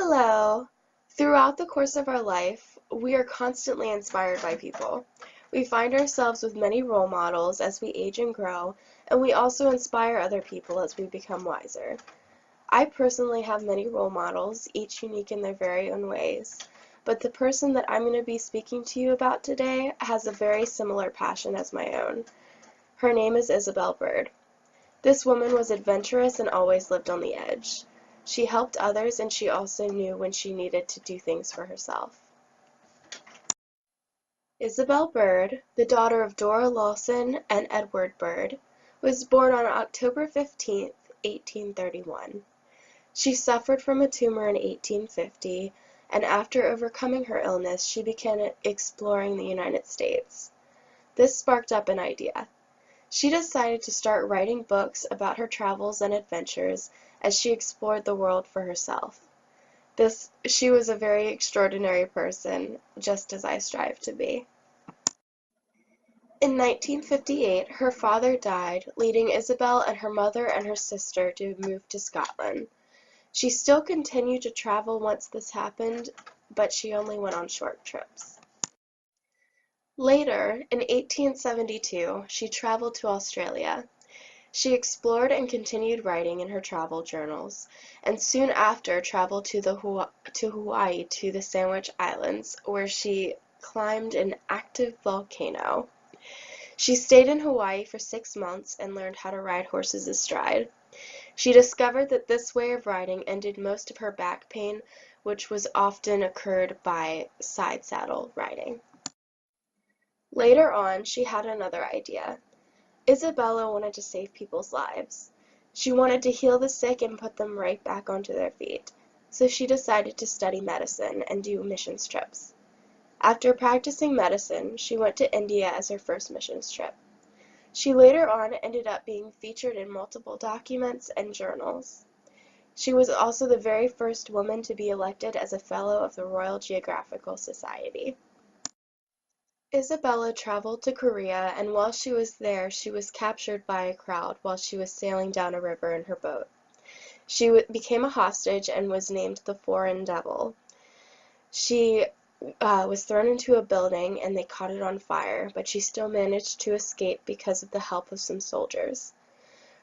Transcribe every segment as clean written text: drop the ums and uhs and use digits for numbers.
Hello! Throughout the course of our life, we are constantly inspired by people. We find ourselves with many role models as we age and grow, and we also inspire other people as we become wiser. I personally have many role models, each unique in their very own ways, but the person that I'm going to be speaking to you about today has a very similar passion as my own. Her name is Isabella Bird. This woman was adventurous and always lived on the edge. She helped others, and she also knew when she needed to do things for herself. Isabella Bird, the daughter of Dora Lawson and Edward Bird, was born on October 15, 1831. She suffered from a tumor in 1850, and after overcoming her illness, she began exploring the United States. This sparked up an idea. She decided to start writing books about her travels and adventures as she explored the world for herself. She was a very extraordinary person, just as I strive to be. In 1958, her father died, leading Isabel and her mother and her sister to move to Scotland. She still continued to travel once this happened, but she only went on short trips. Later, in 1872, she traveled to Australia. She explored and continued writing in her travel journals, and soon after traveled to Hawaii to the Sandwich Islands, where she climbed an active volcano. She stayed in Hawaii for 6 months and learned how to ride horses astride. She discovered that this way of riding ended most of her back pain, which was often occurred by side saddle riding. Later on, she had another idea. Isabella wanted to save people's lives. She wanted to heal the sick and put them right back onto their feet, so she decided to study medicine and do missions trips. After practicing medicine, she went to India as her first missions trip. She later on ended up being featured in multiple documents and journals. She was also the very first woman to be elected as a Fellow of the Royal Geographical Society. Isabella traveled to Korea, and while she was there, she was captured by a crowd while she was sailing down a river in her boat. She became a hostage and was named the Foreign Devil. She was thrown into a building and they caught it on fire, but she still managed to escape because of the help of some soldiers.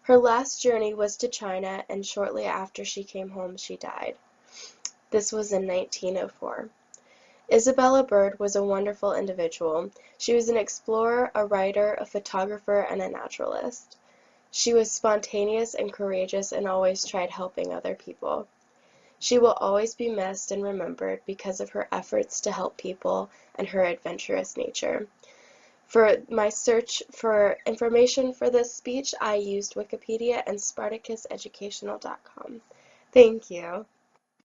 Her last journey was to China, and shortly after she came home, she died. This was in 1904. Isabella Bird was a wonderful individual. She was an explorer, a writer, a photographer, and a naturalist. She was spontaneous and courageous and always tried helping other people. She will always be missed and remembered because of her efforts to help people and her adventurous nature. For my search for information for this speech, I used Wikipedia and SpartacusEducational.com. Thank you.